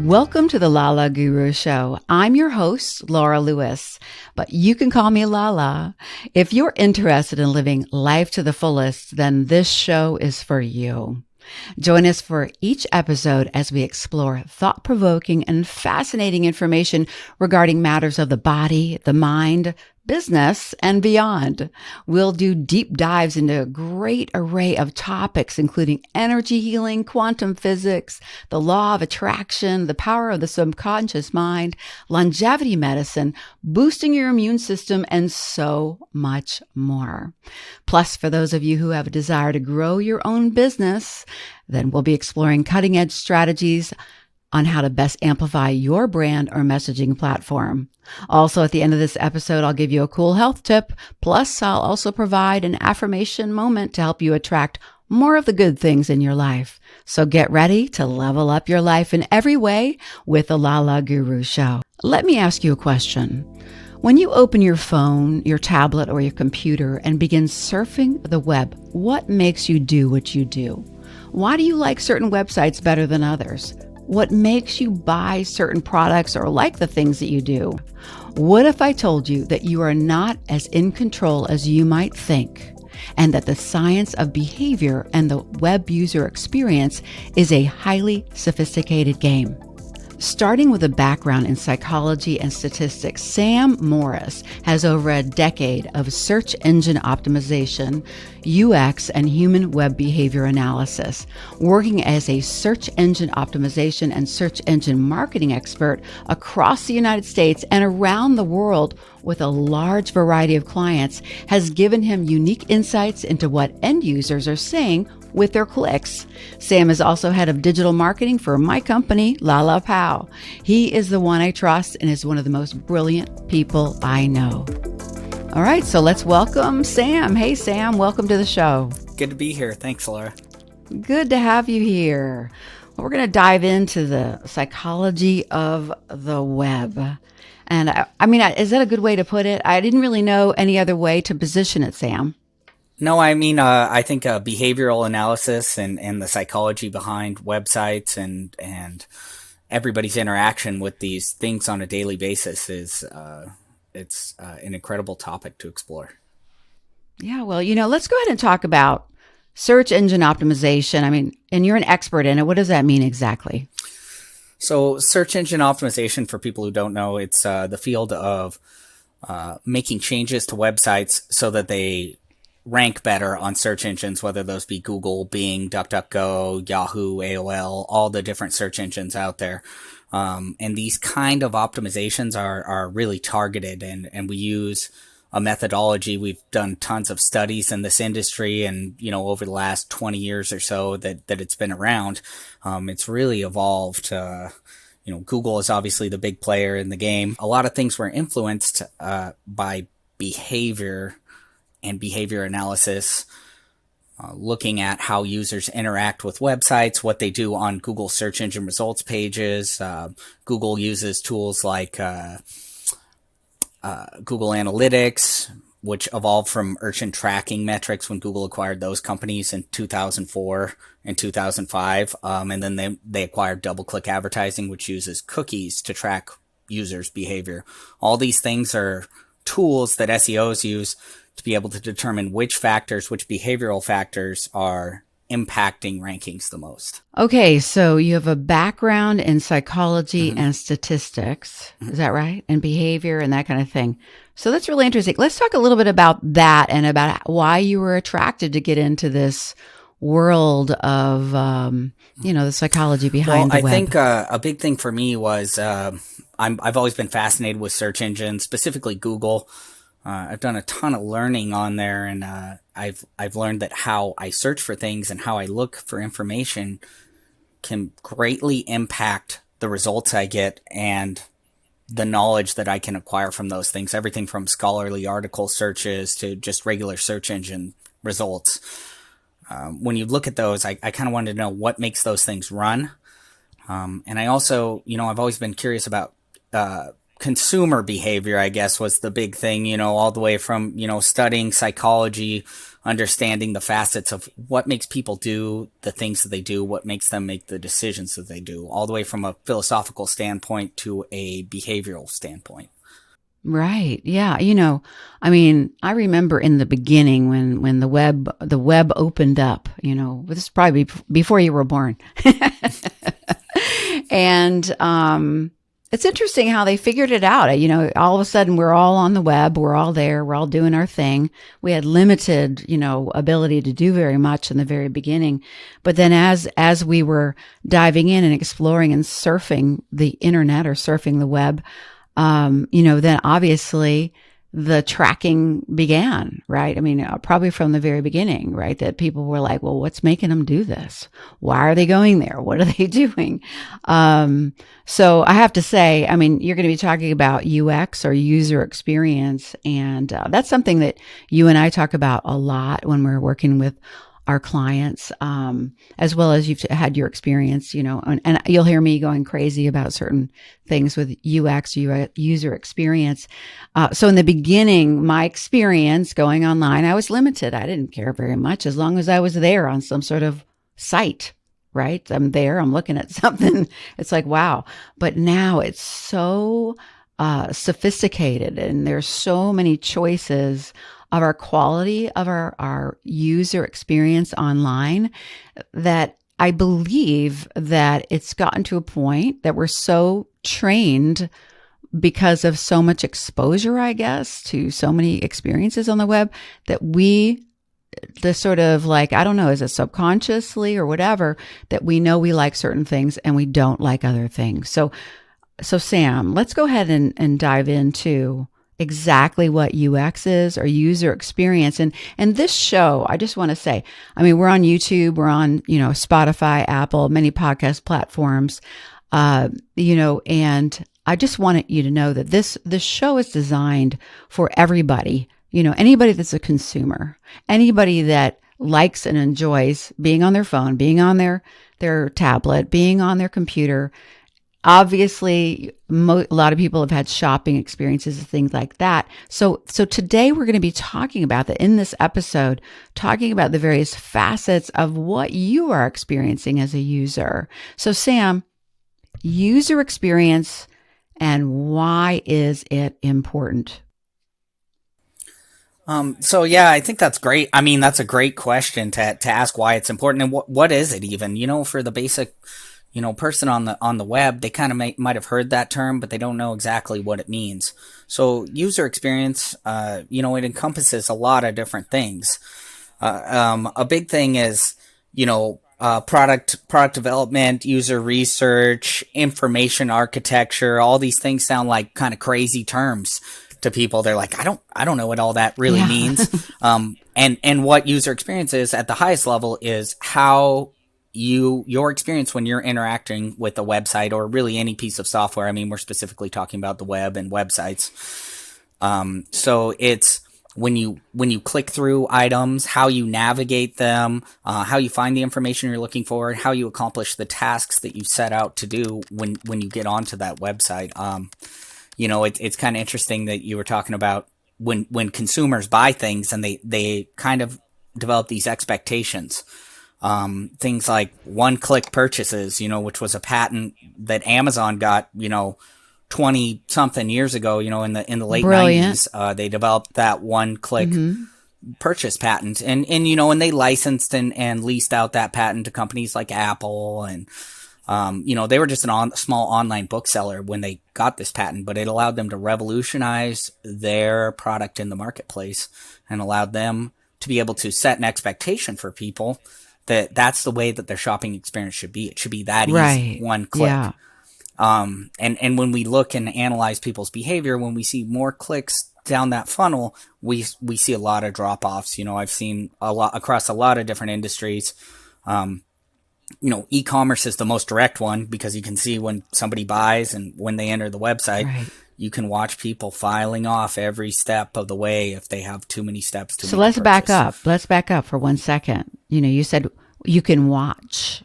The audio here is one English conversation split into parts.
Welcome to the LaLaGuru Show. I'm your host, Laura Lewis, but you can call me LaLa. If you're interested in living life to the fullest, then this show is for you. Join us for each episode as we explore thought-provoking and fascinating information regarding matters of the body, the mind, business, and beyond. We'll do deep dives into a great array of topics, including energy healing, quantum physics, the law of attraction, the power of the subconscious mind, longevity medicine, boosting your immune system, and so much more. Plus, for those of you who have a desire to grow your own business, then we'll be exploring cutting-edge strategies on how to best amplify your brand or messaging platform. Also, at the end of this episode, I'll give you a cool health tip. Plus, I'll also provide an affirmation moment to help you attract more of the good things in your life. So get ready to level up your life in every way with the LaLaGuru Show. Let me ask you a question. When you open your phone, your tablet, or your computer and begin surfing the web, what makes you do what you do? Why do you like certain websites better than others? What makes you buy certain products or like the things that you do? What if I told you that you are not as in control as you might think, and that the science of behavior and the web user experience is a highly sophisticated game? Starting with a background in psychology and statistics, Sam Morris has over a decade of search engine optimization, UX, and human web behavior analysis, working as a search engine optimization and search engine marketing expert across the United States and around the world with a large variety of clients, has given him unique insights into what end users are saying with their clicks. Sam is also head of digital marketing for my company, LaLa. He is the one I trust and is one of the most brilliant people I know. All right, so let's welcome Sam. Hey, Sam, welcome to the show. Good to be here. Thanks, Laura. Good to have you here. Well, we're going to dive into the psychology of the web. And I mean, is that a good way to put it? I didn't really know any other way to position it, Sam. No, I mean, I think behavioral analysis and the psychology behind websites and everybody's interaction with these things on a daily basis is it's an incredible topic to explore. Yeah, well, let's go ahead and talk about search engine optimization. I mean, and you're an expert in it. What does that mean exactly? So search engine optimization, for people who don't know, it's the field of making changes to websites so that they rank better on search engines, whether those be Google, Bing, DuckDuckGo, Yahoo, AOL, all the different search engines out there. And these kind of optimizations are really targeted, and we use a methodology. We've done tons of studies in this industry, and over the last 20 years or so that it's been around, it's really evolved. Google is obviously the big player in the game. A lot of things were influenced by behavior and behavior analysis, looking at how users interact with websites, what they do on Google search engine results pages. Google uses tools like Google Analytics, which evolved from urchin tracking metrics when Google acquired those companies in 2004 and 2005. And then they acquired DoubleClick Advertising, which uses cookies to track users' behavior. All these things are tools that SEOs use to be able to determine which behavioral factors are impacting rankings the most. Okay, so you have a background in psychology and statistics, is that right? And behavior and that kind of thing. So that's really interesting. Let's talk a little bit about that and about why you were attracted to get into this world of, the psychology behind the web. I think a big thing for me was I've always been fascinated with search engines, specifically Google. I've done a ton of learning on there, and I've learned that how I search for things and how I look for information can greatly impact the results I get and the knowledge that I can acquire from those things. Everything from scholarly article searches to just regular search engine results. When you look at those, I kind of wanted to know what makes those things run. And I also, I've always been curious about consumer behavior, I guess, was the big thing, all the way from, studying psychology, understanding the facets of what makes people do the things that they do, what makes them make the decisions that they do, all the way from a philosophical standpoint to a behavioral standpoint. Right. Yeah. I mean, I remember in the beginning when the web opened up, this is probably before you were born. And, it's interesting how they figured it out. All of a sudden we're all on the web. We're all there. We're all doing our thing. We had limited, ability to do very much in the very beginning. But then as we were diving in and exploring and surfing the internet or surfing the web, then obviously the tracking began, right? I mean, probably from the very beginning, right? That people were like, well, what's making them do this? Why are they going there? What are they doing? So I have to say, I mean, you're going to be talking about UX or user experience. And that's something that you and I talk about a lot when we're working with our clients, as well as you've had your experience, and you'll hear me going crazy about certain things with UX, user experience. So in the beginning, my experience going online, I was limited. I didn't care very much as long as I was there on some sort of site, right? I'm there, I'm looking at something. It's like, wow. But now it's so sophisticated and there's so many choices of our quality of our user experience online that I believe that it's gotten to a point that we're so trained because of so much exposure, I guess, to so many experiences on the web that the sort of like, I don't know, is it subconsciously or whatever, that we know we like certain things and we don't like other things. So Sam, let's go ahead and dive into exactly what UX is or user experience. And this show, I just want to say, I mean, we're on YouTube, we're on, Spotify, Apple, many podcast platforms, and I just wanted you to know that this show is designed for everybody, anybody that's a consumer, anybody that likes and enjoys being on their phone, being on their tablet, being on their computer. Obviously, a lot of people have had shopping experiences and things like that. So today we're going to be talking about that in this episode, talking about the various facets of what you are experiencing as a user. So Sam, user experience and why is it important? So yeah, I think that's great. I mean, that's a great question to ask why it's important and what is it even, for the basic person on the web, they kind of might have heard that term, but they don't know exactly what it means. So user experience, it encompasses a lot of different things. A big thing is, product development, user research, information architecture. All these things sound like kind of crazy terms to people. They're like, I don't know what all that really means. And what user experience is at the highest level is how your experience when you're interacting with a website or really any piece of software. I mean, we're specifically talking about the web and websites. So it's when you click through items, how you navigate them, how you find the information you're looking for, how you accomplish the tasks that you set out to do when you get onto that website. It's kind of interesting that you were talking about when consumers buy things and they kind of develop these expectations. Things like one-click purchases, which was a patent that Amazon got, 20 something years ago, in the late Brilliant. 90s, they developed that one-click purchase patent and they licensed and leased out that patent to companies like Apple and, they were just a small online bookseller when they got this patent, but it allowed them to revolutionize their product in the marketplace and allowed them to be able to set an expectation for people that's the way that their shopping experience should be. It should be that easy, Right. one click. Yeah. And when we look and analyze people's behavior, when we see more clicks down that funnel, we see a lot of drop-offs. I've seen a lot across a lot of different industries. E-commerce is the most direct one because you can see when somebody buys and when they enter the website. Right. You can watch people filing off every step of the way if they have too many steps to make a purchase. Let's back up. Let's back up for 1 second. You said you can watch.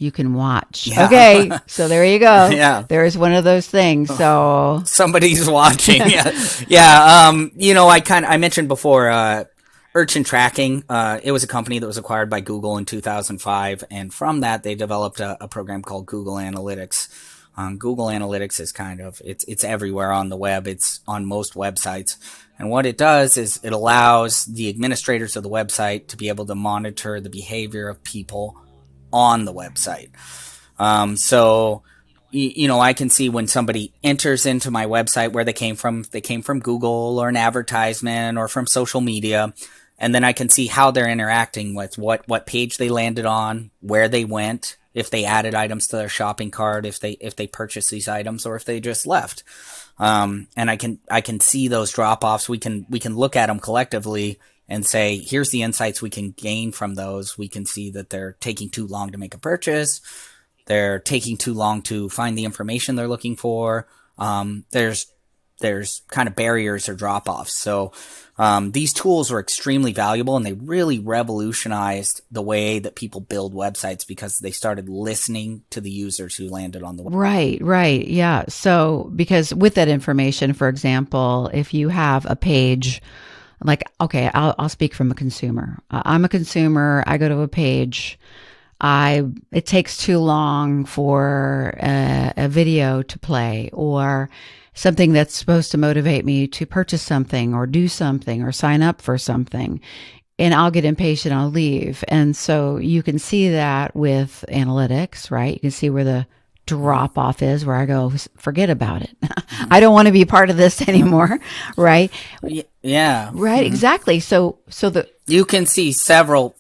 you can watch. Yeah. Okay, so there you go. Yeah. There's one of those things. So Somebody's watching. Yeah. Yeah. I mentioned before, Urchin Tracking. It was a company that was acquired by Google in 2005. And from that, they developed a program called Google Analytics. Google Analytics is it's everywhere on the web. It's on most websites. And what it does is it allows the administrators of the website to be able to monitor the behavior of people on the website. I can see when somebody enters into my website where they came from. If they came from Google or an advertisement or from social media. And then I can see how they're interacting with what page they landed on, where they went, if they added items to their shopping cart, if they purchased these items, or if they just left. And I can see those drop-offs. We can look at them collectively and say, here's the insights we can gain from those. We can see that they're taking too long to make a purchase. They're taking too long to find the information they're looking for. There's kind of barriers or drop-offs. So these tools were extremely valuable, and they really revolutionized the way that people build websites because they started listening to the users who landed on the website. Right. Yeah. So because with that information, for example, if you have a page, like, okay, I'll speak from a consumer. I'm a consumer. I go to a page. It takes too long for a video to play, or something that's supposed to motivate me to purchase something or do something or sign up for something. And I'll get impatient, I'll leave. And so you can see that with analytics, right? You can see where the drop off is, where I go, forget about it. I don't want to be part of this anymore, right? Yeah. Right, exactly. So you can see several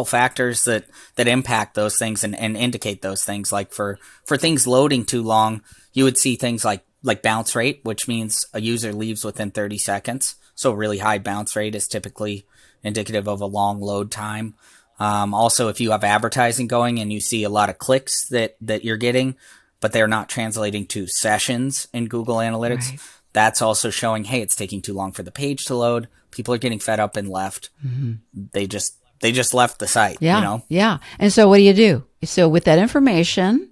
factors that impact those things and indicate those things. Like for things loading too long, you would see things like bounce rate, which means a user leaves within 30 seconds. So a really high bounce rate is typically indicative of a long load time. Also, if you have advertising going and you see a lot of clicks that you're getting, but they're not translating to sessions in Google Analytics, right, that's also showing, hey, it's taking too long for the page to load. People are getting fed up and left. Mm-hmm. They just left the site. Yeah. Yeah. And so what do? So with that information,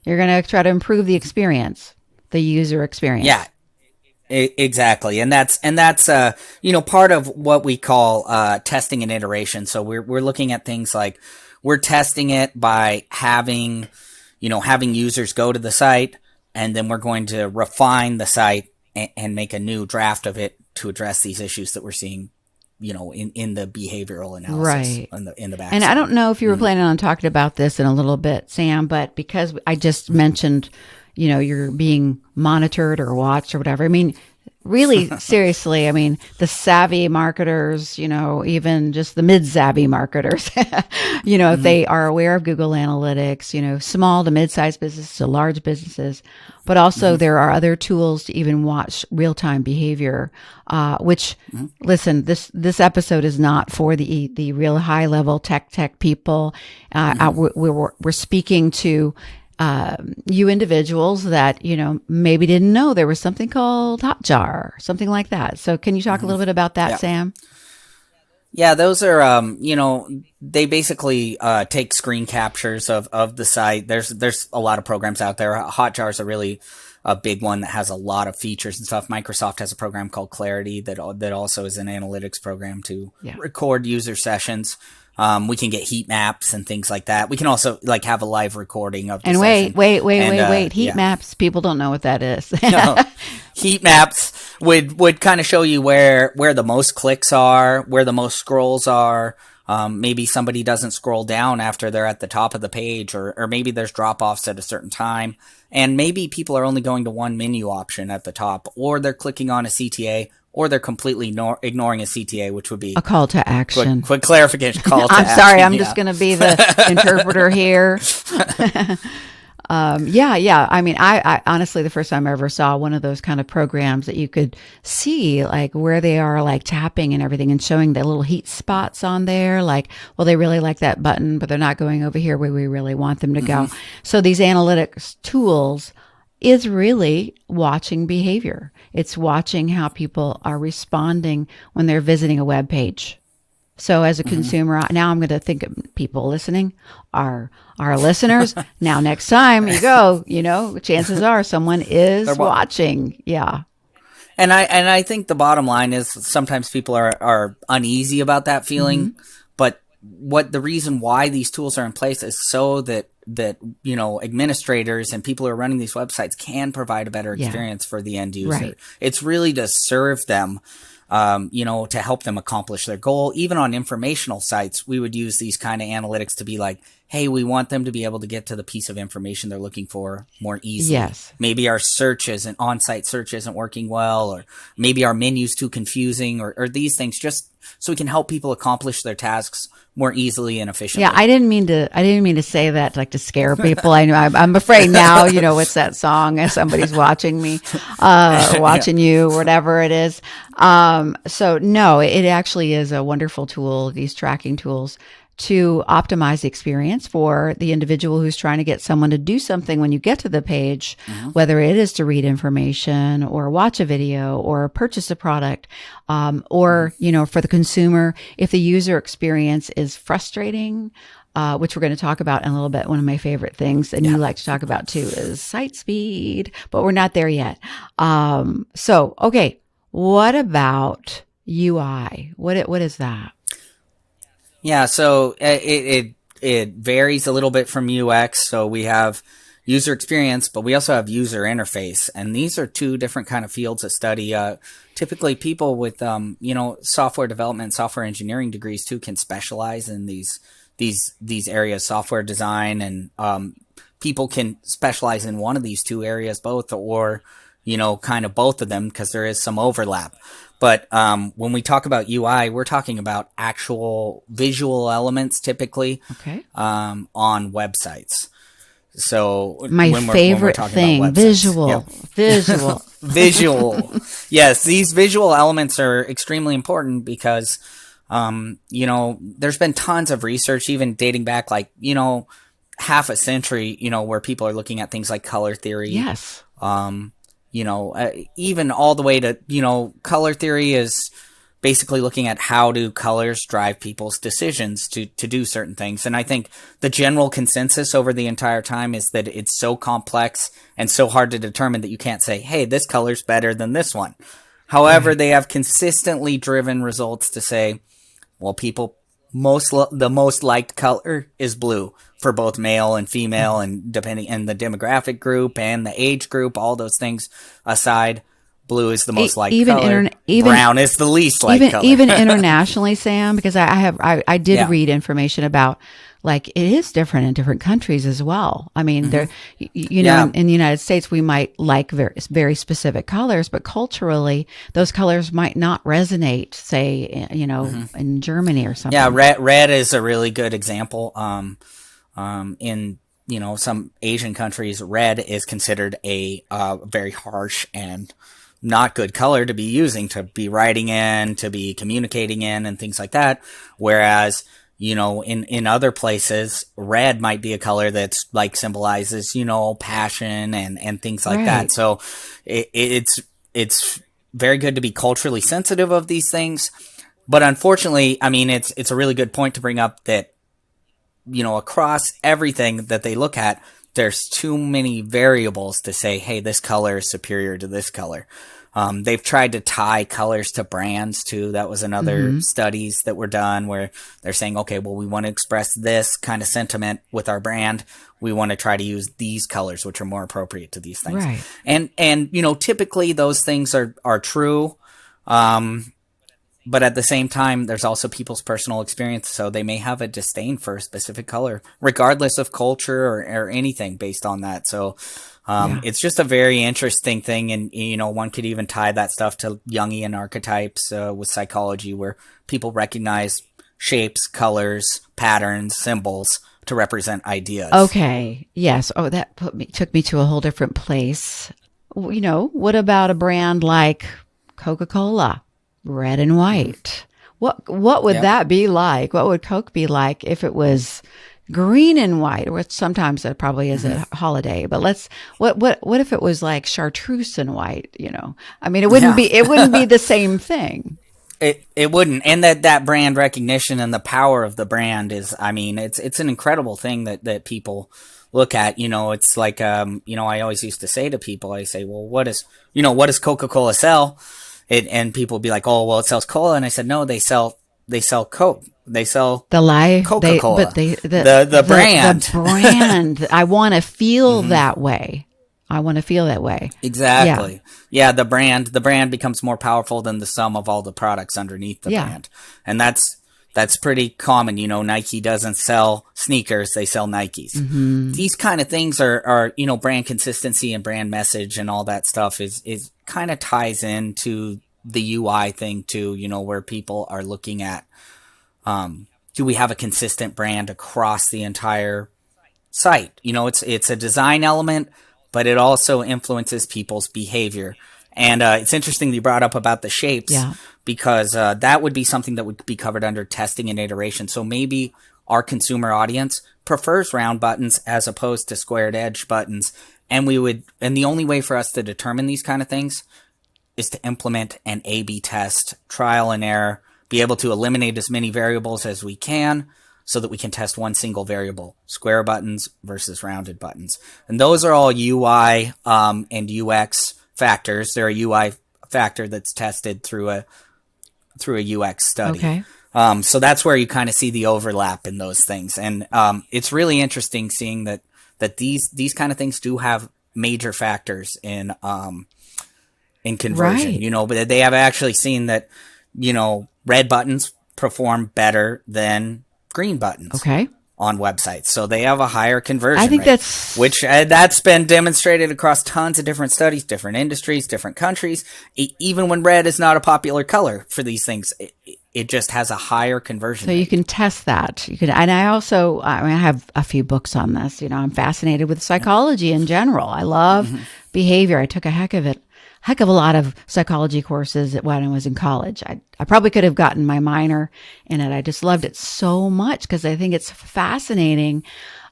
you're going to try to improve the experience, the user experience. Yeah. Exactly. And that's part of what we call, testing and iteration. So we're looking at things like we're testing it by having users go to the site, and then we're going to refine the site and make a new draft of it to address these issues that we're seeing, in the behavioral analysis, right, in the back. And I don't know if you were planning on talking about this in a little bit, Sam, but because I just mentioned, you're being monitored or watched or whatever. I mean, really seriously, the savvy marketers, even just the mid-savvy marketers, if they are aware of Google Analytics, small to mid-sized businesses to large businesses, but also there are other tools to even watch real-time behavior, which, listen, this episode is not for the real high-level tech people. We're speaking to you individuals that, maybe didn't know there was something called Hotjar, something like that. So can you talk a little bit about that, Sam? Yeah, those are, they basically take screen captures of the site. There's a lot of programs out there. Hotjar is a big one that has a lot of features and stuff. Microsoft has a program called Clarity that also is an analytics program to record user sessions. We can get heat maps and things like that. We can also have a live recording of the session. Wait. Heat maps. People don't know what that is. No. Heat maps would kind of show you where the most clicks are, where the most scrolls are. Maybe somebody doesn't scroll down after they're at the top of the page, or maybe there's drop-offs at a certain time. And maybe people are only going to one menu option at the top, or they're clicking on a CTA, or they're completely ignoring a CTA, which would be a call to action. Quick clarification. Call to action. I'm sorry. I'm just going to be the interpreter here. I honestly, the first time I ever saw one of those kind of programs that you could see where they are tapping and everything and showing the little heat spots on there. They really like that button, but they're not going over here where we really want them to go. So these analytics tools is really watching behavior. It's watching how people are responding when they're visiting a web page. So as a consumer, now I'm going to think of people listening, our listeners. Now, next time you go, chances are someone is watching. Yeah. And I think the bottom line is sometimes people are uneasy about that feeling, but the reason why these tools are in place is so that administrators and people who are running these websites can provide a better experience for the end user. Right. It's really to serve them, to help them accomplish their goal. Even on informational sites, we would use these kind of analytics to be like, hey, we want them to be able to get to the piece of information they're looking for more easily. Yes. Maybe our on-site search isn't working well, or maybe our menu's too confusing, or these things, just so we can help people accomplish their tasks more easily and efficiently. Yeah, I didn't mean to say that like to scare people. I know I'm afraid now, what's that song? Somebody's watching me, or watching you, whatever it is. So no, it actually is a wonderful tool, these tracking tools, to optimize the experience for the individual who's trying to get someone to do something when you get to the page, whether it is to read information or watch a video or purchase a product, or, for the consumer, if the user experience is frustrating, which we're going to talk about in a little bit. One of my favorite things, and you like to talk about too, is site speed, but we're not there yet. Okay, what about UI? What is that? Yeah, so it varies a little bit from UX. So we have user experience, but we also have user interface, and these are two different kind of fields of study. Typically, people with software development, software engineering degrees too can specialize in these areas, software design, and people can specialize in one of these two areas, both, or kind of both of them, because there is some overlap. But when we talk about UI, we're talking about actual visual elements, typically, on websites. So my favorite thing, visual. Visual. Yes, these visual elements are extremely important because, there's been tons of research, even dating back half a century, where people are looking at things like color theory. Yes. Even all the way to, color theory is basically looking at how do colors drive people's decisions to do certain things. And I think the general consensus over the entire time is that it's so complex and so hard to determine that you can't say, hey, this color's better than this one. However, they have consistently driven results to say, well, the most liked color is blue for both male and female, and depending in the demographic group and the age group, all those things aside, blue is the most liked color. Brown is the least liked color. Even internationally, Sam, because I did read information about it is different in different countries as well. I mean, in the United States, we might like very, very specific colors, but culturally, those colors might not resonate, say, in Germany or something. Yeah, red is a really good example. In some Asian countries, red is considered a very harsh and not good color to be using, to be writing in, to be communicating in, and things like that. Whereas, in other places, red might be a color that's symbolizes, passion and things like that. So it's very good to be culturally sensitive of these things. But unfortunately, I mean, it's a really good point to bring up that, across everything that they look at, there's too many variables to say, hey, this color is superior to this color. They've tried to tie colors to brands too. That was another studies that were done where they're saying, okay, well, we want to express this kind of sentiment with our brand. We want to try to use these colors, which are more appropriate to these things. Right. And typically those things are true. But at the same time, there's also people's personal experience. So they may have a disdain for a specific color, regardless of culture or anything based on that. So it's just a very interesting thing. And, one could even tie that stuff to Jungian archetypes with psychology, where people recognize shapes, colors, patterns, symbols to represent ideas. Okay. Yes. Oh, that took me to a whole different place. What about a brand like Coca-Cola? Red and white. What would that be like? What would Coke be like if it was green and white? Which sometimes it probably is a holiday, but what if it was like chartreuse and white? I mean, it wouldn't be the same thing. It wouldn't, and that brand recognition and the power of the brand is, I mean, it's an incredible thing that people look at. It's like, I always used to say to people, I say, well, what does Coca-Cola sell? And people would be like, oh, well, it sells cola, and I said, no, they sell Coke. They sell Coca-Cola. But the brand. The brand. I want to feel that way. I want to feel that way. Exactly. Yeah, the brand becomes more powerful than the sum of all the products underneath the brand. And that's pretty common. Nike doesn't sell sneakers, they sell Nikes. These kind of things are brand consistency and brand message and all that stuff is kind of ties into the UI thing too, where people are looking at, do we have a consistent brand across the entire site? It's a design element, but it also influences people's behavior. And it's interesting that you brought up about the shapes, because that would be something that would be covered under testing and iteration. So maybe our consumer audience prefers round buttons as opposed to squared edge buttons. And the only way for us to determine these kind of things is to implement an A/B test, trial and error, be able to eliminate as many variables as we can, so that we can test one single variable, square buttons versus rounded buttons. And those are all UI and UX factors. They're a UI factor that's tested through a UX study. Okay. So that's where you kind of see the overlap in those things. And it's really interesting seeing that these kind of things do have major factors in conversion. Right. But they have actually seen that, red buttons perform better than green buttons on websites. So they have a higher conversion I think rate, that's been demonstrated across tons of different studies, different industries, different countries. Even when red is not a popular color for these things, it just has a higher conversion rate. So you can test that. And I have a few books on this. I'm fascinated with psychology in general. I love behavior. I took a heck of a lot of psychology courses when I was in college. I probably could have gotten my minor in it. I just loved it so much because I think it's fascinating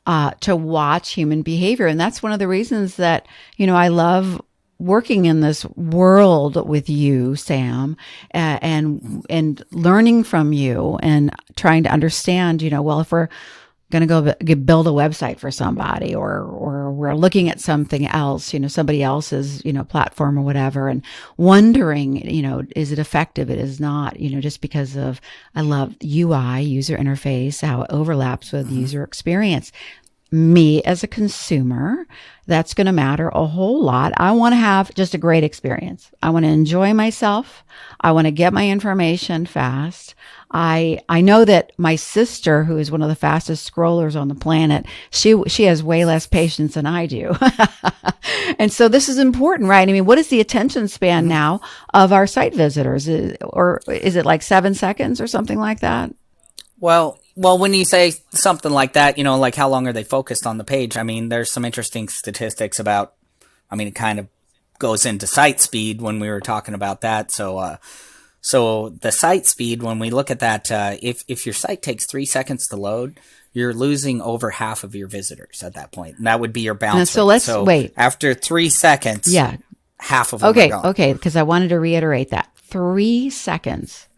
to watch human behavior. And that's one of the reasons that, I love working in this world with you, Sam, and learning from you and trying to understand, well, if we're going to go build a website for somebody, or we're looking at something else, somebody else's, platform or whatever, and wondering, is it effective? It is not, just because I love UI, user interface, how it overlaps with user experience. Me as a consumer, that's going to matter a whole lot. I want to have just a great experience. I want to enjoy myself. I want to get my information fast. I know that my sister, who is one of the fastest scrollers on the planet, she has way less patience than I do. And so this is important, right? I mean, what is the attention span now of our site visitors? Or is it like 7 seconds or something like that? Well, when you say something like that, like how long are they focused on the page? I mean, there's some interesting statistics about, it kind of goes into site speed when we were talking about that. So the site speed, when we look at that, if your site takes 3 seconds to load, you're losing over half of your visitors at that point. And that would be your bounce rate. So wait. After 3 seconds, half of them are gone. Okay, because I wanted to reiterate that. 3 seconds.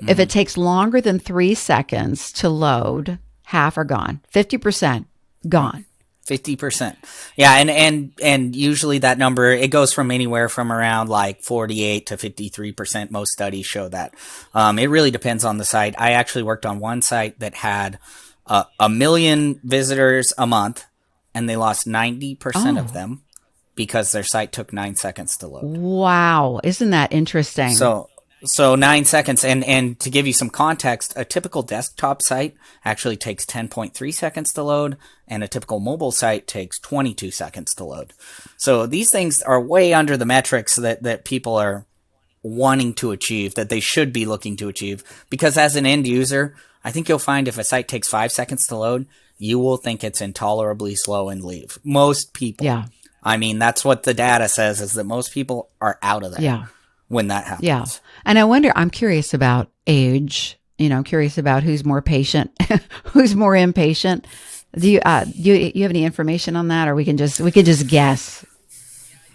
If it takes longer than 3 seconds to load, half are gone. 50% gone. 50%. Yeah. And usually that number, it goes from anywhere from around like 48 to 53%. Most studies show that. It really depends on the site. I actually worked on one site that had 1 million visitors a month, and they lost 90% of them because their site took 9 seconds to load. Wow. Isn't that interesting? So 9 seconds, and to give you some context, a typical desktop site actually takes 10.3 seconds to load, and a typical mobile site takes 22 seconds to load. So these things are way under the metrics that people are wanting to achieve, that they should be looking to achieve. Because as an end user, I think you'll find if a site takes 5 seconds to load, you will think it's intolerably slow and leave. Most people. Yeah. I mean, that's what the data says, is that most people are out of there. Yeah. When that happens. Yeah. And I'm curious about age. I'm curious about who's more patient, who's more impatient. Do you have any information on that, or we can just guess?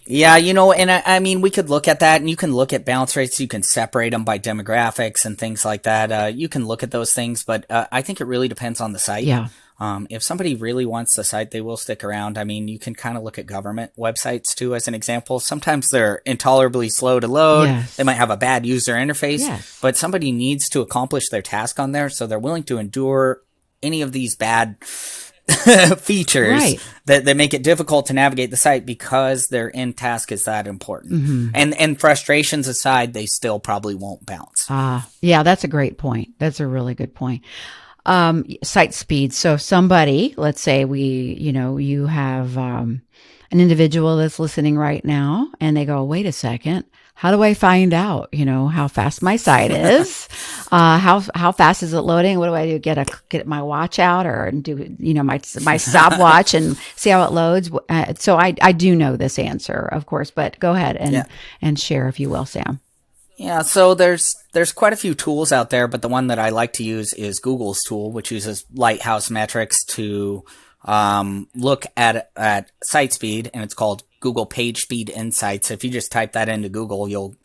Yeah, and I mean, we could look at that, and you can look at bounce rates. You can separate them by demographics and things like that. You can look at those things, but I think it really depends on the site. Yeah. If somebody really wants the site, they will stick around. I mean, you can kind of look at government websites too, as an example. Sometimes they're intolerably slow to load. Yes. They might have a bad user interface, Yes. but somebody needs to accomplish their task on there, so they're willing to endure any of these bad features Right. that make it difficult to navigate the site because their end task is that important. Mm-hmm. And frustrations aside, they still probably won't bounce. Yeah, that's a great point. That's a really good point. Site speed. So somebody, let's say you have an individual that's listening right now, and they go, wait a second. How do I find out, how fast my site is? How fast is it loading? What do I do? Get my watch out or do, my stopwatch and see how it loads? So I do know this answer, of course, but go ahead and share if you will, Sam. Yeah, so there's quite a few tools out there, but the one that I like to use is Google's tool, which uses Lighthouse metrics to look at site speed, and it's called Google Page Speed Insights. If you just type that into Google, you'll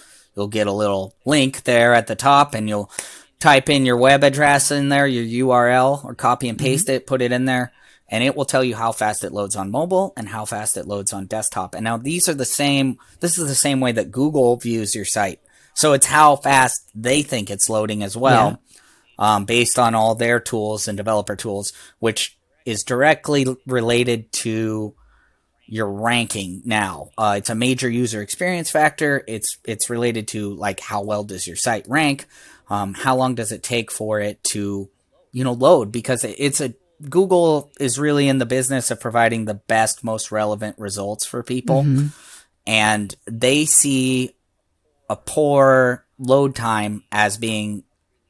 get a little link there at the top, and you'll type in your web address in there, your URL, or copy and paste it, put it in there, and it will tell you how fast it loads on mobile and how fast it loads on desktop. And now this is the same way that Google views your site. So it's how fast they think it's loading as well, based on all their tools and developer tools, which is directly related to your ranking now. It's a major user experience factor. It's related to like how well does your site rank? How long does it take for it to, load? Because Google is really in the business of providing the best, most relevant results for people. Mm-hmm. And they see a poor load time as being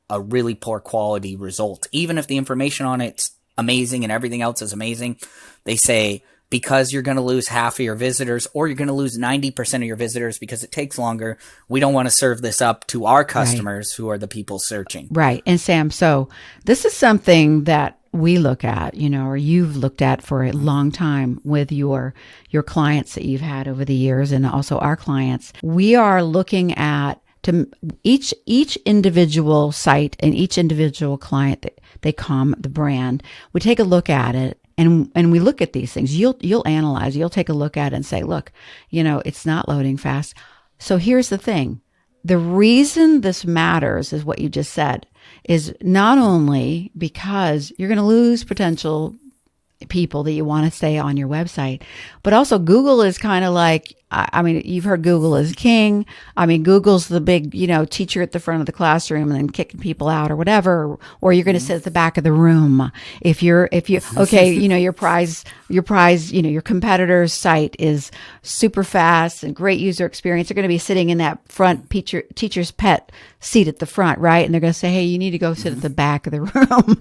a really poor quality result. Even if the information on it's amazing and everything else is amazing, they say, because you're going to lose half of your visitors, or you're going to lose 90% of your visitors because it takes longer, we don't want to serve this up to our customers, who are the people searching. Right. And Sam, so this is something that we look at, or you've looked at for a long time with your clients that you've had over the years, and also our clients. We are looking at to each individual site and each individual client that they come the brand. We take a look at it. And we look at these things. You'll analyze. You'll take a look at it and say, look, it's not loading fast. So here's the thing. The reason this matters is what you just said, is not only because you're going to lose potential people that you want to stay on your website, but also Google is kind of like, you've heard Google is king. Google's the big, teacher at the front of the classroom and then kicking people out or whatever, or you're going to sit at the back of the room. If you, okay, your competitor's site is super fast and great user experience. They're going to be sitting in that front teacher's pet seat at the front, right? And they're going to say, hey, you need to go sit at the back of the room,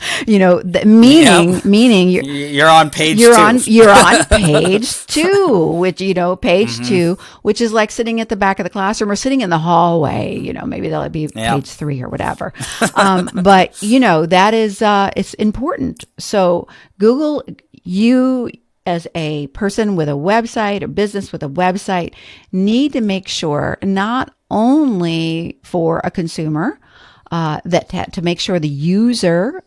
meaning you're on page two. You're on page two, which, page two, which is like sitting at the back of the classroom or sitting in the hallway, maybe that'll be page 3 or whatever. But that is, it's important. So Google, you as a person with a website or business with a website need to make sure not only for a consumer, that to make sure the user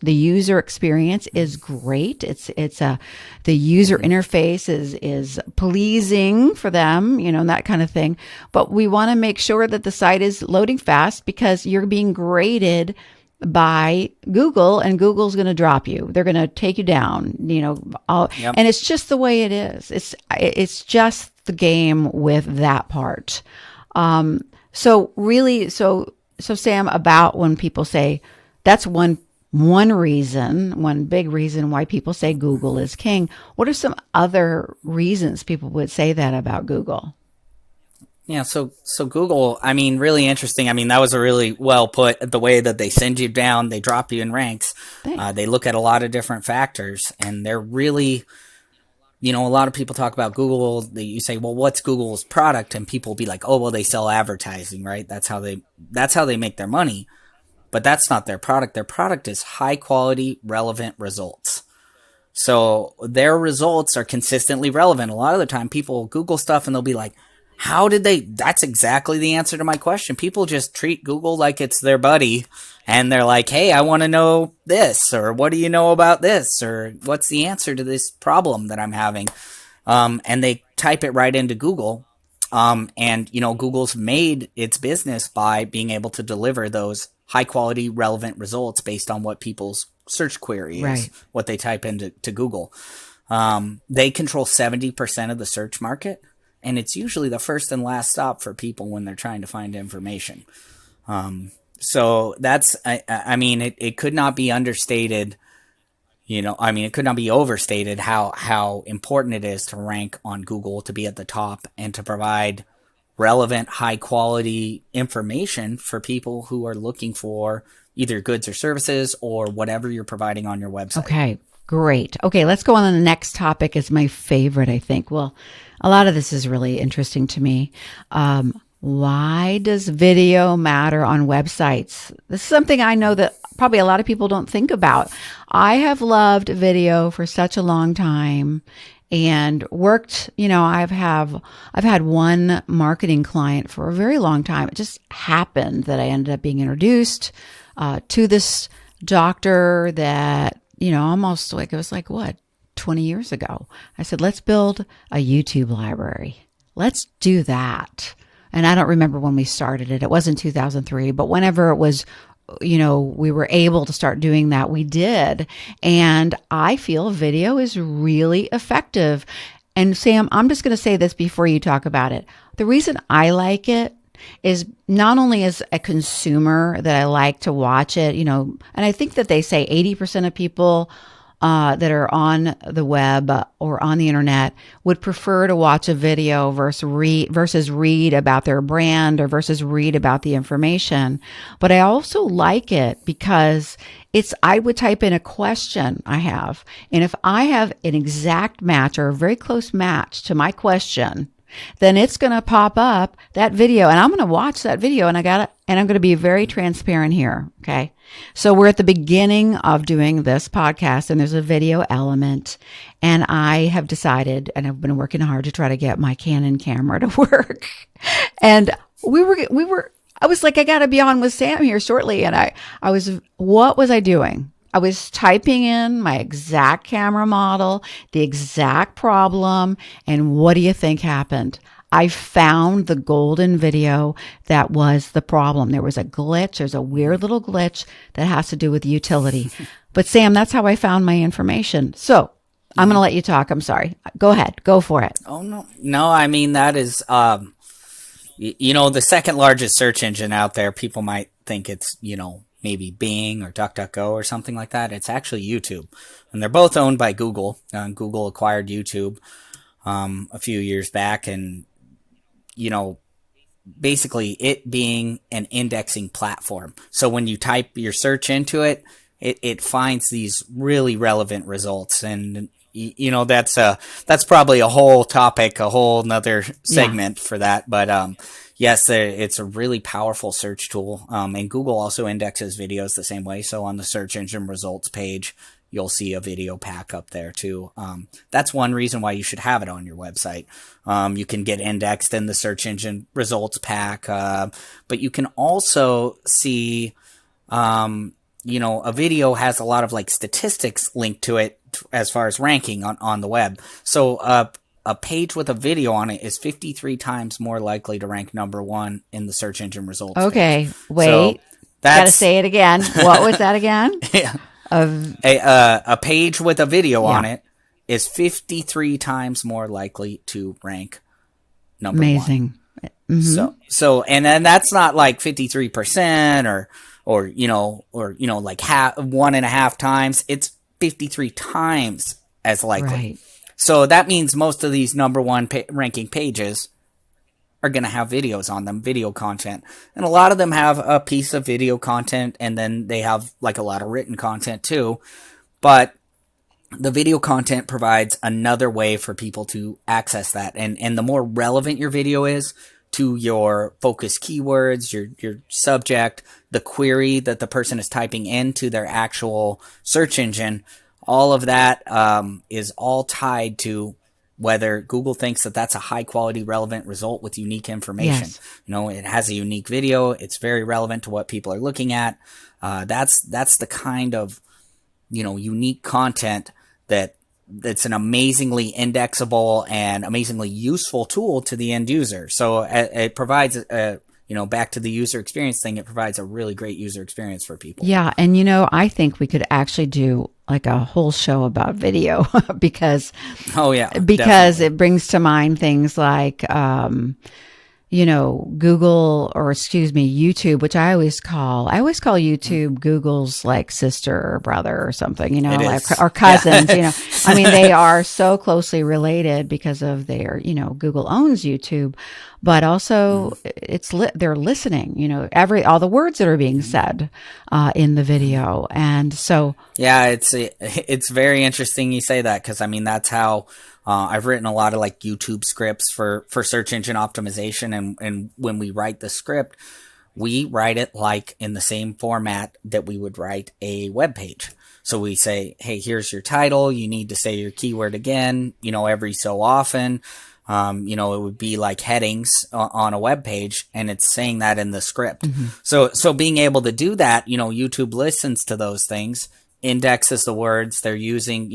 experience is great. The user interface is pleasing for them, and that kind of thing. But we want to make sure that the site is loading fast, because you're being graded by Google, and Google's going to drop you. They're going to take you down, and it's just the way it is. It's just the game with that part. So Sam, about when people say, that's one big reason why people say Google is king. What are some other reasons people would say that about Google? Yeah, so Google, really interesting. That was a really well put, the way that they send you down, they drop you in ranks. They look at a lot of different factors, and they're really, a lot of people talk about Google. You say, well, what's Google's product? And people will be like, oh, well, they sell advertising, right? That's how they make their money. But that's not their product. Their product is high quality, relevant results. So their results are consistently relevant. A lot of the time people Google stuff and they'll be like, That's exactly the answer to my question. People just treat Google like it's their buddy, and they're like, hey, I want to know this, or what do you know about this, or what's the answer to this problem that I'm having? And they type it right into Google. And Google's made its business by being able to deliver those high quality, relevant results based on what people's search query is, Right. what they type into Google. They control 70% of the search market, and it's usually the first and last stop for people when they're trying to find information. So that's, I mean, it could not be understated. It could not be overstated how important it is to rank on Google, to be at the top, and to provide relevant, high quality information for people who are looking for either goods or services or whatever you're providing on your website. Okay, great. Okay, let's go on to the next topic. Is my favorite, I think. Well, a lot of this is really interesting to me. Why does video matter on websites? This is something I know that probably a lot of people don't think about. I have loved video for such a long time and worked, I've had one marketing client for a very long time. It just happened that I ended up being introduced to this doctor that, almost like, it was like, what, 20 years ago. I said, let's build a YouTube library. Let's do that. And I don't remember when we started it. It wasn't 2003, but whenever it was, we were able to start doing that, we did. And I feel video is really effective. And Sam, I'm just going to say this before you talk about it. The reason I like it is not only as a consumer that I like to watch it, and I think that they say 80% of people that are on the web or on the internet would prefer to watch a video versus read about their brand or versus read about the information. But I also like it because I would type in a question I have, and if I have an exact match or a very close match to my question, then it's going to pop up that video, and I'm going to watch that video, and I'm going to be very transparent here. Okay. So we're at the beginning of doing this podcast, and there's a video element, and I have decided, and I've been working hard to try to get my Canon camera to work. And I was like, I got to be on with Sam here shortly. And what was I doing? I was typing in my exact camera model, the exact problem, and what do you think happened? I found the golden video that was the problem. There was a glitch. There's a weird little glitch that has to do with utility. But Sam, that's how I found my information. So I'm going to let you talk. I'm sorry. Go ahead. Go for it. Oh, no. No, I mean, that is, the second largest search engine out there. People might think it's, maybe Bing or DuckDuckGo or something like that. It's actually YouTube. And they're both owned by Google. Google acquired YouTube a few years back, and basically it being an indexing platform. So when you type your search into it, it finds these really relevant results. And that's probably a whole topic, a whole nother segment for that. But yes, it's a really powerful search tool. And Google also indexes videos the same way. So on the search engine results page, you'll see a video pack up there too. That's one reason why you should have it on your website. You can get indexed in the search engine results pack. But you can also see, a video has a lot of like statistics linked to it as far as ranking on the web. So, a page with a video on it is 53 times more likely to rank number one in the search engine results. Okay. Page. Wait, so gotta say it again. What was that again? Yeah. A page with a video on it is 53 times more likely to rank number one. Amazing. Mm-hmm. So, and then that's not like 53% or like 1.5 times. It's 53 times as likely. Right. So that means most of these number one ranking pages are going to have videos on them, video content. And a lot of them have a piece of video content, and then they have like a lot of written content too. But the video content provides another way for people to access that. And the more relevant your video is to your focus keywords, your subject, the query that the person is typing into their actual search engine, all of that is all tied to whether Google thinks that that's a high quality, relevant result with unique information. Yes. It has a unique video. It's very relevant to what people are looking at. That's the kind of, unique content that's an amazingly indexable and amazingly useful tool to the end user. So it provides back to the user experience thing, it provides a really great user experience for people. Yeah. And, I think we could actually do like a whole show about video because definitely. it brings to mind things like, Google, or excuse me, YouTube, which I always call YouTube Google's like sister or brother or something, or cousins, I mean, they are so closely related because of their, Google owns YouTube, but also they're listening, all the words that are being said, in the video. And so, yeah, it's very interesting you say that, because I mean, that's how, I've written a lot of like YouTube scripts for search engine optimization. And when we write the script, we write it like in the same format that we would write a web page. So we say, hey, here's your title. You need to say your keyword again, every so often. It would be like headings on a web page, and it's saying that in the script. So being able to do that, YouTube listens to those things, indexes the words they're using,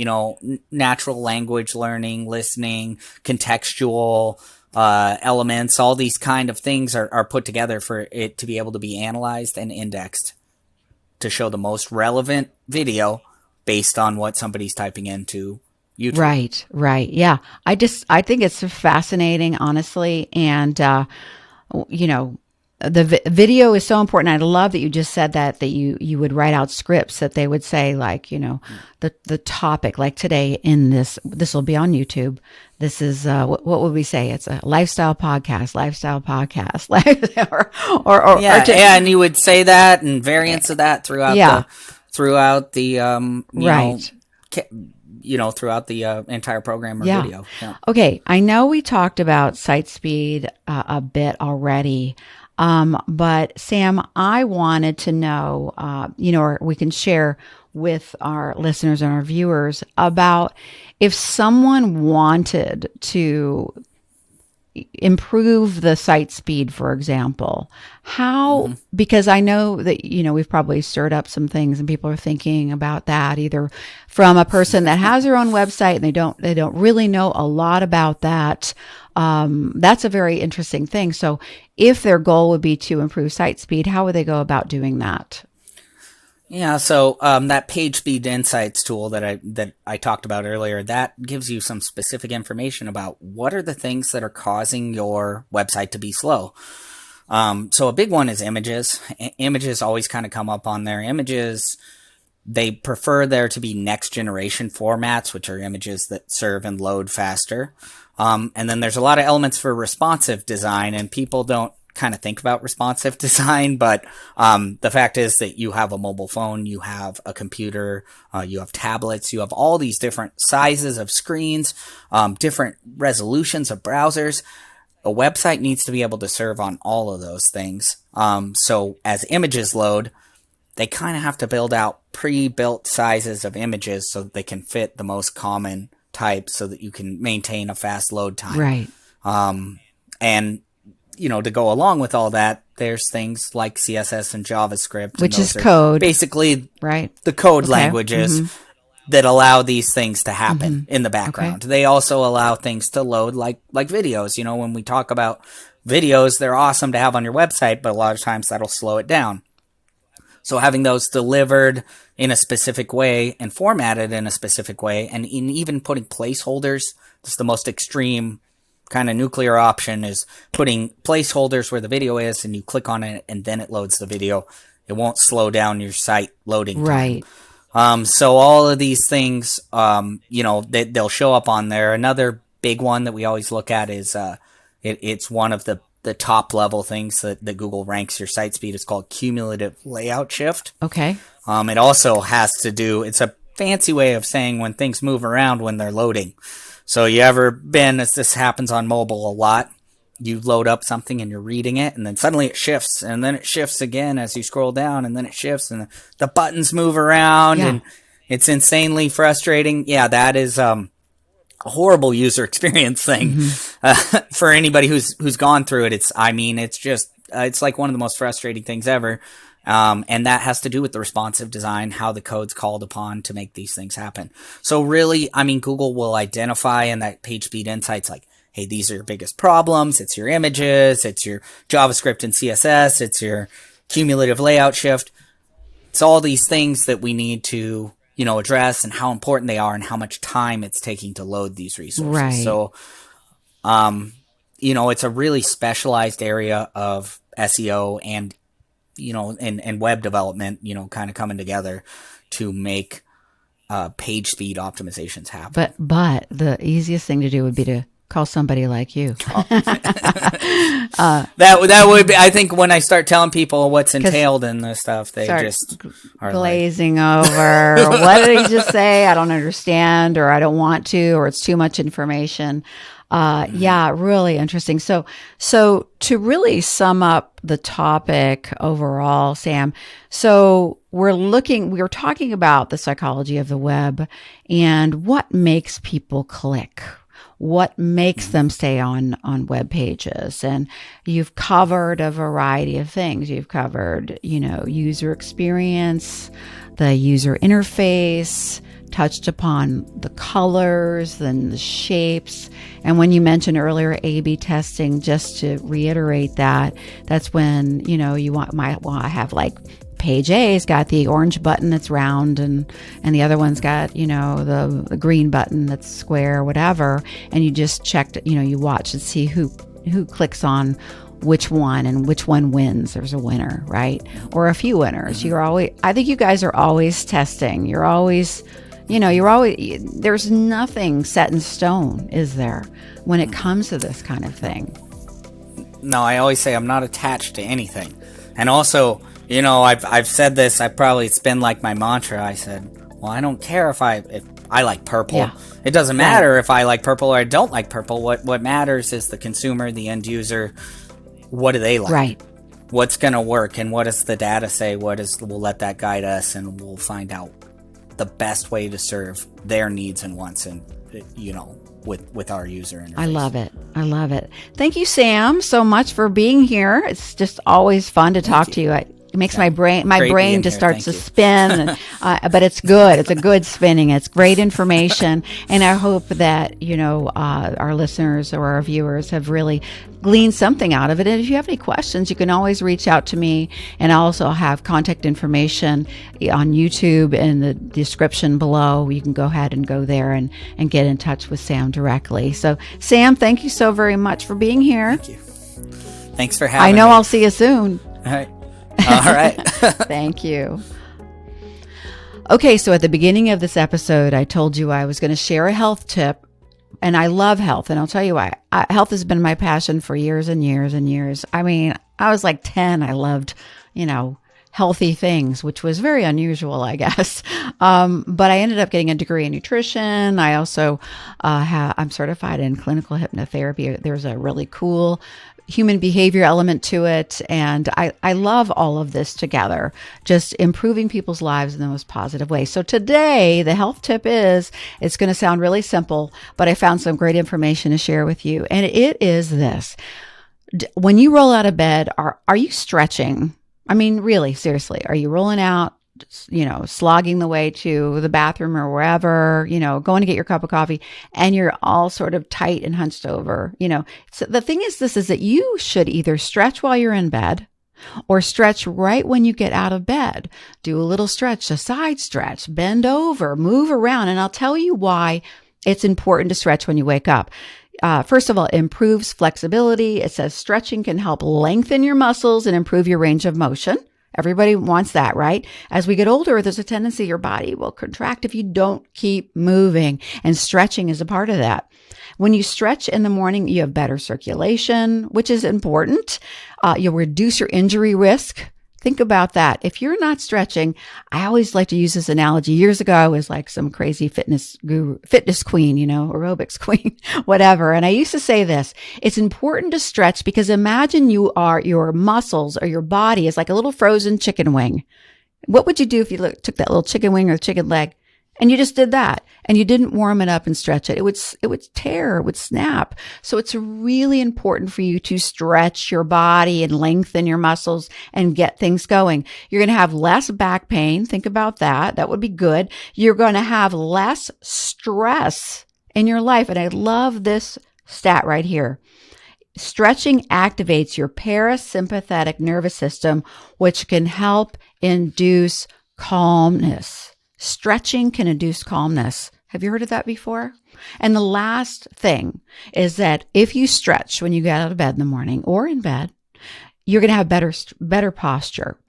natural language learning, listening, contextual elements, all these kind of things are put together for it to be able to be analyzed and indexed to show the most relevant video based on what somebody's typing into YouTube. Right. Yeah. I think it's fascinating, honestly. And, the video is so important. I love that you just said that you would write out scripts that they would say, like, the topic, like today in this will be on YouTube. This is, what would we say? It's a lifestyle podcast, and you would say that and variants of that throughout the throughout the entire program or video. Yeah. Okay. I know we talked about site speed a bit already. But Sam, I wanted to know, or we can share with our listeners and our viewers about if someone wanted to improve the site speed, for example, how, because I know that, we've probably stirred up some things and people are thinking about that either from a person that has their own website and they don't really know a lot about that. That's a very interesting thing. So if their goal would be to improve site speed, how would they go about doing that? Yeah, so that page speed insights tool that I talked about earlier, that gives you some specific information about what are the things that are causing your website to be slow. So a big one is images. Images always kind of come up on there. Images, they prefer there to be next generation formats, which are images that serve and load faster. And then there's a lot of elements for responsive design, and people don't kind of think about responsive design, but the fact is that you have a mobile phone, you have a computer, you have tablets, you have all these different sizes of screens, different resolutions of browsers. A website needs to be able to serve on all of those things. So as images load, they kind of have to build out pre-built sizes of images so that they can fit the most common types so that you can maintain a fast load time. Right. And to go along with all that, there's things like CSS and JavaScript. Which is code. Basically, right. The code languages that allow these things to happen in the background. Okay. They also allow things to load like videos. When we talk about videos, they're awesome to have on your website, but a lot of times that'll slow it down. So having those delivered in a specific way and formatted in a specific way, and in even putting placeholders, this is the most extreme kind of nuclear option, is putting placeholders where the video is, and you click on it and then it loads the video. It won't slow down your site loading time. Right. So all of these things, they'll show up on there. Another big one that we always look at is it's one of the top level things that Google ranks your site speed. It's called cumulative layout shift. Okay. It also has to do, it's a fancy way of saying when things move around when they're loading. So you ever been, as this happens on mobile a lot, you load up something and you're reading it, and then suddenly it shifts, and then it shifts again as you scroll down, and then it shifts, and the buttons move around, and it's insanely frustrating. Yeah, that is, a horrible user experience thing for anybody who's gone through it. It's just it's like one of the most frustrating things ever. And that has to do with the responsive design, how the code's called upon to make these things happen. So really, Google will identify in that page speed insights, like, hey, these are your biggest problems. It's your images. It's your JavaScript and CSS. It's your cumulative layout shift. It's all these things that we need to, address, and how important they are and how much time it's taking to load these resources. Right. So, it's a really specialized area of SEO and and web development, kind of coming together to make page speed optimizations happen. But the easiest thing to do would be to call somebody like you. That would be, I think, when I start telling people what's entailed in this stuff, they just are glazing over. What did he just say? I don't understand, or I don't want to, or it's too much information. Yeah, really interesting. So to really sum up the topic overall, Sam, so we're talking about the psychology of the web and what makes people click, what makes them stay on web pages. And you've covered a variety of things. You've covered, user experience, the user interface, touched upon the colors and the shapes. And when you mentioned earlier A/B testing, just to reiterate that's when, might want to have like page A's got the orange button that's round and the other one's got, the green button that's square, whatever. And you just checked, you watch and see who clicks on which one and which one wins. There's a winner, right? Or a few winners. I think you guys are always testing. You're always, there's nothing set in stone, is there, when it comes to this kind of thing? No, I always say I'm not attached to anything. And also, I've said this, it's been like my mantra. I said, well, I don't care if I like purple. Yeah. It doesn't matter if I like purple or I don't like purple. What matters is the consumer, the end user. What do they like? Right. What's going to work, and what does the data say? We'll let that guide us, and we'll find out the best way to serve their needs and wants, and with our user interface. I love it. Thank you, Sam, so much for being here. It's just always fun to talk to you. It makes my brain just starts to spin, but it's good. It's a good spinning. It's great information, and I hope that our listeners or our viewers have really gleaned something out of it. And if you have any questions, you can always reach out to me, and I also have contact information on YouTube in the description below. You can go ahead and go there and get in touch with Sam directly. So, Sam, thank you so very much for being here. Thank you. Thanks for having me. I know I'll see you soon. All right. Thank you. Okay, so at the beginning of this episode, I told you I was going to share a health tip, and I love health, and I'll tell you why. Health has been my passion for years and years and years. I was like 10. I loved, healthy things, which was very unusual, I guess. But I ended up getting a degree in nutrition. I also I'm certified in clinical hypnotherapy. There's a really cool human behavior element to it. And I love all of this together, just improving people's lives in the most positive way. So today, the health tip it's going to sound really simple, but I found some great information to share with you. And it is this. When you roll out of bed, are you stretching? Really, seriously, are you rolling out, slogging the way to the bathroom or wherever, going to get your cup of coffee, and you're all sort of tight and hunched over, So the thing is that you should either stretch while you're in bed or stretch right when you get out of bed. Do a little stretch, a side stretch, bend over, move around. And I'll tell you why it's important to stretch when you wake up. First of all, it improves flexibility. It says stretching can help lengthen your muscles and improve your range of motion. Everybody wants that, right? As we get older, there's a tendency your body will contract if you don't keep moving, and stretching is a part of that. When you stretch in the morning, you have better circulation, which is important. You'll reduce your injury risk. Think about that. If you're not stretching, I always like to use this analogy. Years ago, I was like some crazy fitness queen, aerobics queen, whatever. And I used to say this, it's important to stretch because imagine your muscles or your body is like a little frozen chicken wing. What would you do if you took that little chicken wing or chicken leg And you just did that, and you didn't warm it up and stretch it. It would tear, it would snap. So it's really important for you to stretch your body and lengthen your muscles and get things going. You're going to have less back pain. Think about that. That would be good. You're going to have less stress in your life. And I love this stat right here. Stretching activates your parasympathetic nervous system, which can help induce calmness. Stretching can induce calmness. Have you heard of that before? And the last thing is that if you stretch when you get out of bed in the morning or in bed, you're going to have better posture.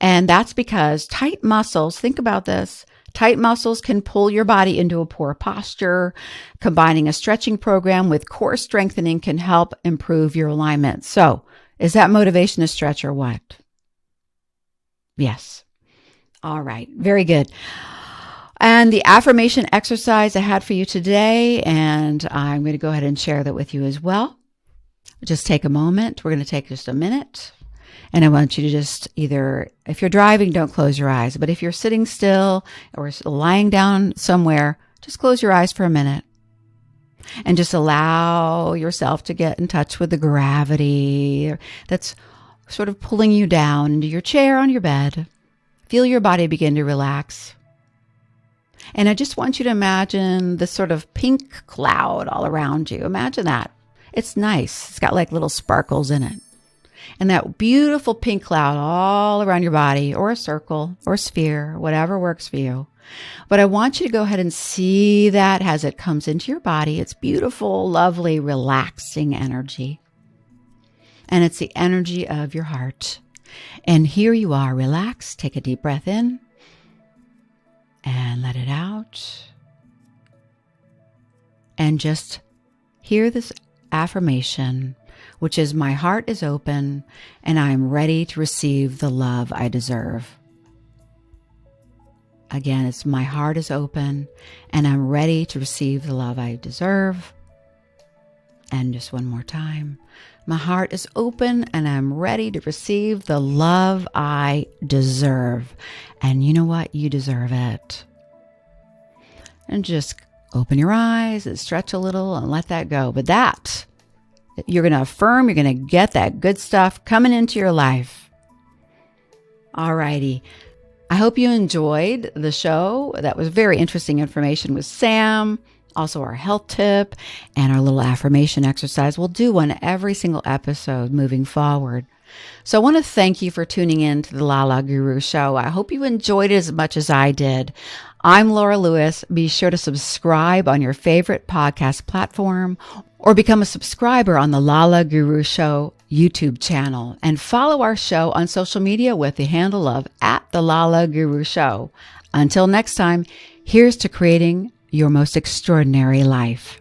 And that's because tight muscles, think about this, tight muscles can pull your body into a poor posture. Combining a stretching program with core strengthening can help improve your alignment. So, is that motivation to stretch or what? Yes. All right. Very good. And the affirmation exercise I had for you today, and I'm going to go ahead and share that with you as well. Just take a moment. We're going to take just a minute. And I want you to just either, if you're driving, don't close your eyes. But if you're sitting still or lying down somewhere, just close your eyes for a minute. And just allow yourself to get in touch with the gravity that's sort of pulling you down into your chair on your bed. Feel your body begin to relax. And I just want you to imagine this sort of pink cloud all around you. Imagine that. It's nice. It's got like little sparkles in it. And that beautiful pink cloud all around your body, or a circle or a sphere, whatever works for you. But I want you to go ahead and see that as it comes into your body. It's beautiful, lovely, relaxing energy. And it's the energy of your heart. And here you are, relax. Take a deep breath in. And let it out. And just hear this affirmation, which is, my heart is open and I am ready to receive the love I deserve. Again, it's, my heart is open and I'm ready to receive the love I deserve. And just one more time. My heart is open and I'm ready to receive the love I deserve. And you know what? You deserve it. And just open your eyes and stretch a little and let that go. But that, you're going to affirm, you're going to get that good stuff coming into your life. All righty. I hope you enjoyed the show. That was very interesting information with Sam. Also our health tip and our little affirmation exercise. We'll do one every single episode moving forward. So I want to thank you for tuning in to the LaLaGuru Show. I hope you enjoyed it as much as I did. I'm Laura Lewis. Be sure to subscribe on your favorite podcast platform or become a subscriber on the LaLaGuru Show YouTube channel, and follow our show on social media with the handle of @the Show. Until next time, here's to creating your most extraordinary life.